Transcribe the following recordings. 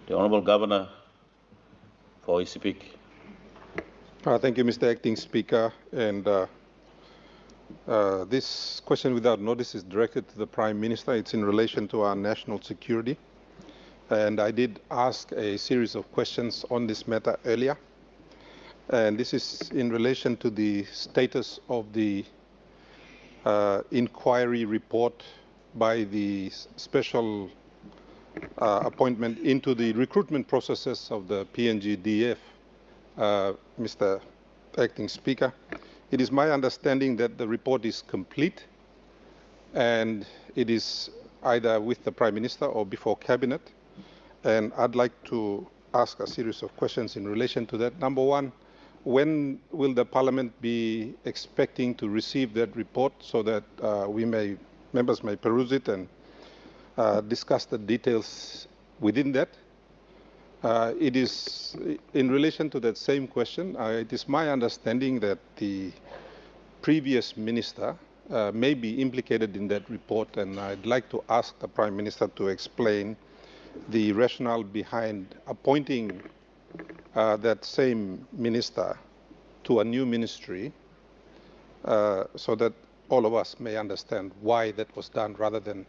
The Honourable Governor for speak. Thank you, Mr. Acting Speaker. And this question without notice is directed to the Prime Minister. It's in relation to our national security. And I did ask a series of questions on this matter earlier. And this is in relation to the status of the inquiry report by the special appointment into the recruitment processes of the PNG DF. Mr. Acting Speaker, it is my understanding that the report is complete and it is either with the Prime Minister or before Cabinet. And I'd like to ask a series of questions in relation to that. Number one, when will the Parliament be expecting to receive that report so that members may peruse it and discuss the details within that? It is in relation to that same question. It is my understanding that the previous minister may be implicated in that report, and I'd like to ask the Prime Minister to explain the rationale behind appointing that same minister to a new ministry so that all of us may understand why that was done rather than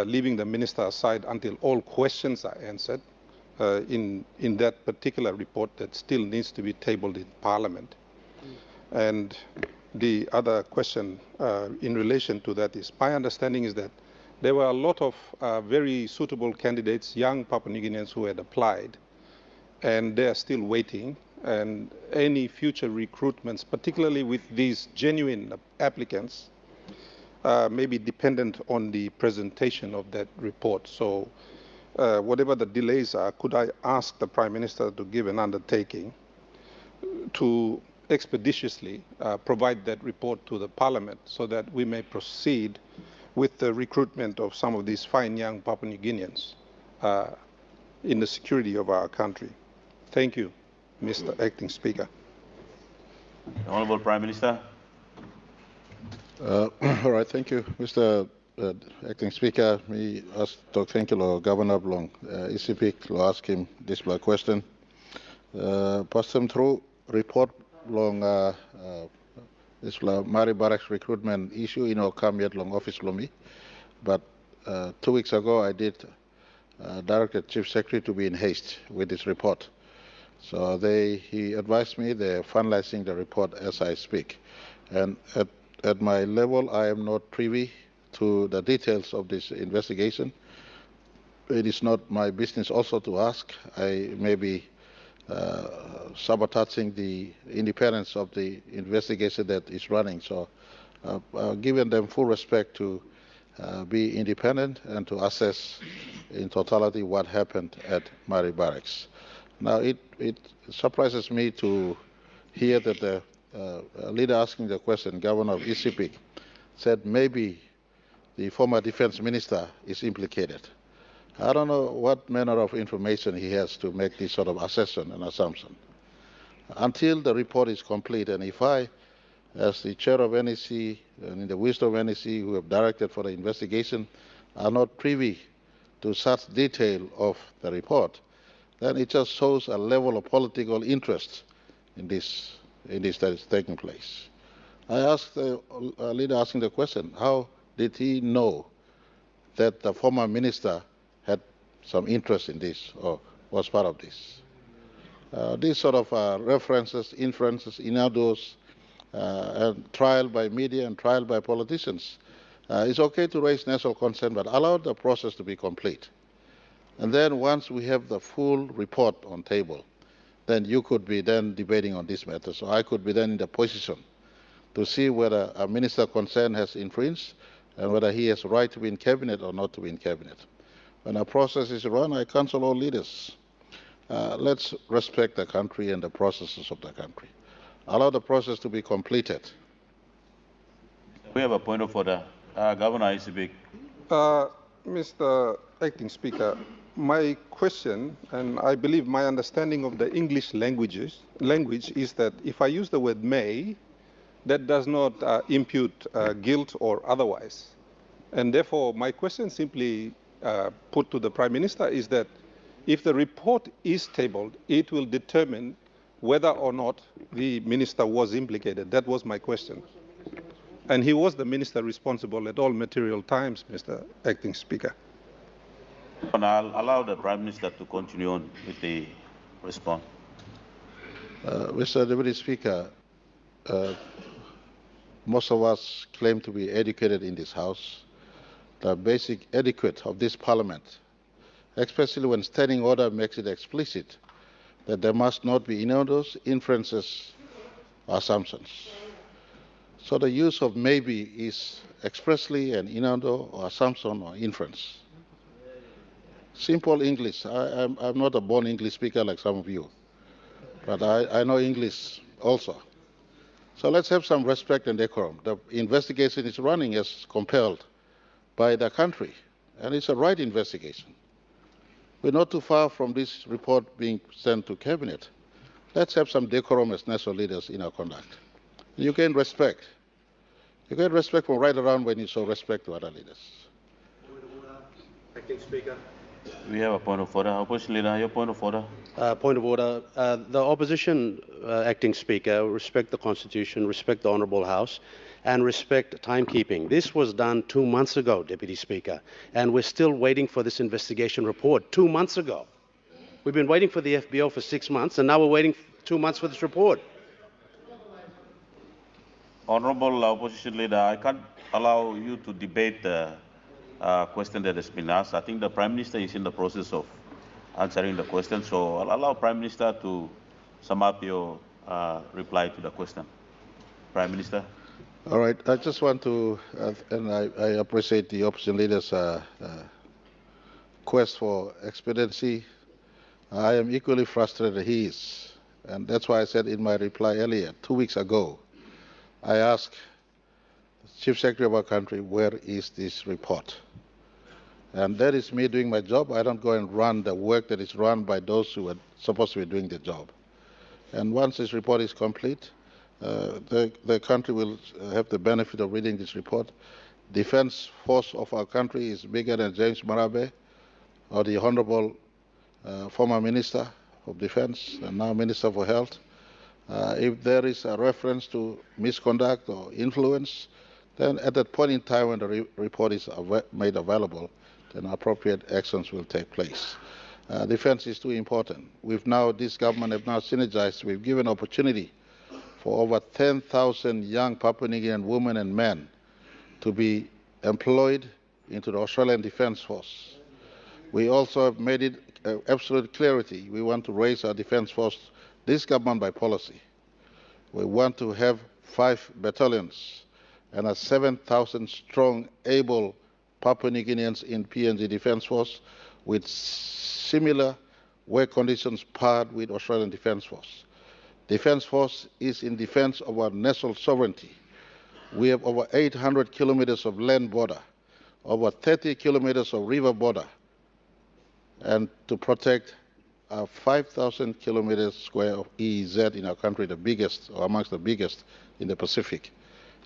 leaving the minister aside until all questions are answered in that particular report that still needs to be tabled in Parliament. And the other question in relation to that is, my understanding is that there were a lot of very suitable candidates, young Papua New Guineans who had applied, and they are still waiting. And any future recruitments, particularly with these genuine applicants, may be dependent on the presentation of that report. So whatever the delays are, could I ask the Prime Minister to give an undertaking to expeditiously provide that report to the Parliament so that we may proceed with the recruitment of some of these fine young Papua New Guineans in the security of our country. Thank you, Mr. Acting Speaker. The Honourable Prime Minister. All right, thank you, Mr. Acting Speaker. Me ask Dr. Thank you, Governor Blong. ECP will ask him this question. Pass them through report long this Mari Barracks recruitment issue in our come yet long office lomi. But 2 weeks ago I did directed Chief Secretary to be in haste with this report. So he advised me they're finalizing the report as I speak. And at my level, I am not privy to the details of this investigation. It is not my business also to ask. I may be sabotaging the independence of the investigation that is running. So giving them full respect to be independent and to assess in totality what happened at Mari Barracks. Now, it surprises me to hear that the leader asking the question, Governor of ECP, said maybe the former defense minister is implicated. I don't know what manner of information he has to make this sort of assessment and assumption. Until the report is complete, and if I, as the chair of NEC and in the wisdom of NEC who have directed for the investigation, are not privy to such detail of the report, then it just shows a level of political interest in this that is taking place. I asked the leader asking the question, how did he know that the former minister had some interest in this or was part of this? These sort of references, inferences, innuendos, and trial by media and trial by politicians. It's okay to raise national concern, but allow the process to be complete. And then once we have the full report on table, then you could be then debating on this matter. So I could be then in the position to see whether a minister concerned has infringed and whether he has a right to be in cabinet or not to be in cabinet. When a process is run, I counsel all leaders. Let's respect the country and the processes of the country. Allow the process to be completed. We have a point of order. Governor Isibik. Mr. Acting Speaker, my question, and I believe my understanding of the English language is that if I use the word may, that does not impute guilt or otherwise. And therefore, my question simply put to the Prime Minister is that If the report is tabled, it will determine whether or not the minister was implicated. That was my question. And he was the minister responsible at all material times, Mr. Acting Speaker. And I'll allow the Prime Minister to continue on with the response. Mr. Deputy Speaker, most of us claim to be educated in this House. The basic etiquette of this Parliament, especially when standing order makes it explicit that there must not be innuendos, inferences, or assumptions. So the use of maybe is expressly an innuendo or assumption or inference. Simple English. I'm not a born English speaker like some of you, but I know English also. So let's have some respect and decorum. The investigation is running as compelled by the country, and it's a right investigation. We're not too far from this report being sent to Cabinet. Let's have some decorum as national leaders in our conduct. You gain respect. You get respect from right around when you show respect to other leaders. Acting Speaker. We have a point of order. Opposition Leader, your point of order. Point of order. The opposition, Acting Speaker, respect the Constitution, respect the Honourable House, and respect timekeeping. This was done 2 months ago, Deputy Speaker, and we're still waiting for this investigation report. 2 months ago. We've been waiting for the FBO for 6 months, and now we're waiting 2 months for this report. Honourable Opposition Leader, I can't allow you to debate the question that has been asked. I think the Prime Minister is in the process of answering the question, so I'll allow Prime Minister to sum up your reply to the question. Prime Minister. All right. I just want to, and I appreciate the opposition leader's quest for expediency. I am equally frustrated he is, and that's why I said in my reply earlier, 2 weeks ago, I asked the Chief Secretary of our country, where is this report? And that is me doing my job. I don't go and run the work that is run by those who are supposed to be doing the job. And once this report is complete, the country will have the benefit of reading this report. Defense force of our country is bigger than James Marape or the Honorable former Minister of Defense and now Minister for Health. If there is a reference to misconduct or influence, then at that point in time when the report is made available, then appropriate actions will take place. Defense is too important. This government have now synergized. We've given opportunity for over 10,000 young Papua New Guinean women and men to be employed into the Australian Defence Force. We also have made it absolute clarity. We want to raise our Defence Force, this government by policy. We want to have 5 battalions and a 7,000 strong, able Papua New Guineans in PNG Defence Force with similar work conditions paired with Australian Defence Force. Defence Force is in defence of our national sovereignty. We have over 800 kilometers of land border, over 30 kilometers of river border, and to protect 5,000 kilometers square of EEZ in our country, the biggest or amongst the biggest in the Pacific.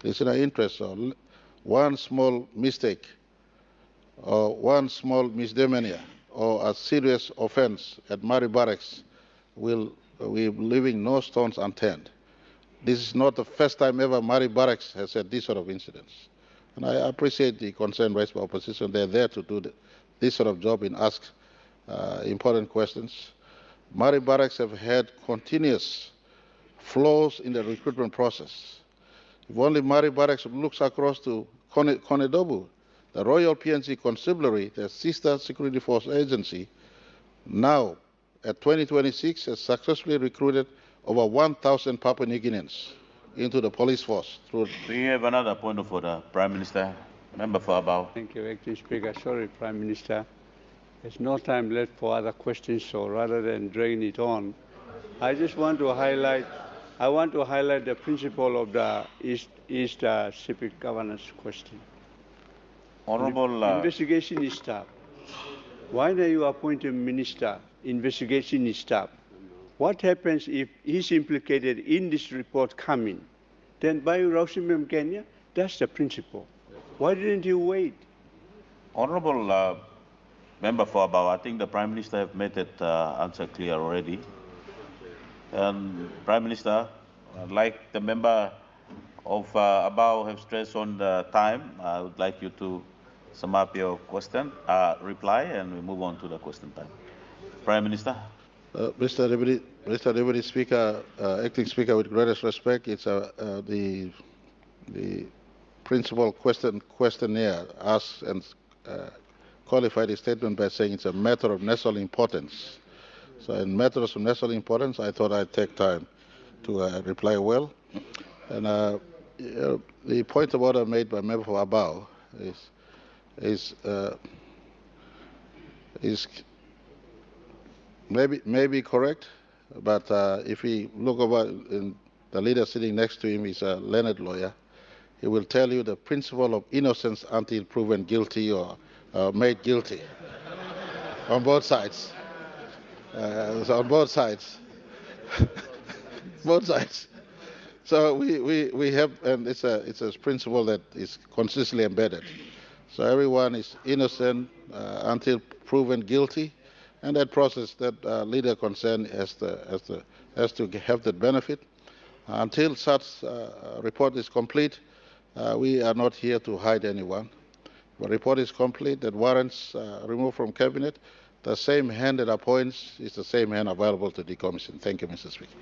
It's in our interest. So one small mistake or one small misdemeanor or a serious offense at Mari Barracks we're leaving no stones unturned. This is not the first time ever Mari Barracks has had this sort of incidents. And I appreciate the concern raised by opposition. They're there to do this sort of job and ask important questions. Mari Barracks have had continuous flaws in the recruitment process. If only Mari Barracks looks across to Konedobu, the Royal PNG Constabulary, the sister security force agency, now at 2026 has successfully recruited over 1,000 Papua New Guineans into the police force. We have another point of order, Prime Minister. Member for Abao. Thank you, Acting Speaker. Sorry, Prime Minister. There's no time left for other questions, so rather than drain it on, I just want to highlight the principle of the East civic governance question. Honourable investigation is stopped. Why do you appoint a minister? Investigation is stopped. What happens if he's implicated in this report coming? Then by Rausimem Kenya, that's the principle. Why didn't you wait? Honourable Member for Abao, I think the Prime Minister have made that answer clear already. And Prime Minister, like the member of Abao have stressed on the time, I would like you to sum up your question, reply, and we move on to the question time. Prime Minister. Mr. Deputy Speaker, Acting Speaker, with greatest respect, it's the principal questionnaire asked and qualified his statement by saying it's a matter of national importance. So in matters of national importance, I thought I'd take time to reply well. And the point of order made by Member for Abao is maybe correct, but if we look over, the leader sitting next to him is a learned lawyer. He will tell you the principle of innocence until proven guilty or made guilty on both sides. So on both sides. Both sides. So we have, and it's a principle that is consistently embedded. So everyone is innocent until proven guilty, and that process, that leader concerned has to have that benefit. Until such report is complete, we are not here to hide anyone. The report is complete, that warrants removed from cabinet. The same hand that appoints is the same hand available to decommission. Thank you, Mr. Speaker.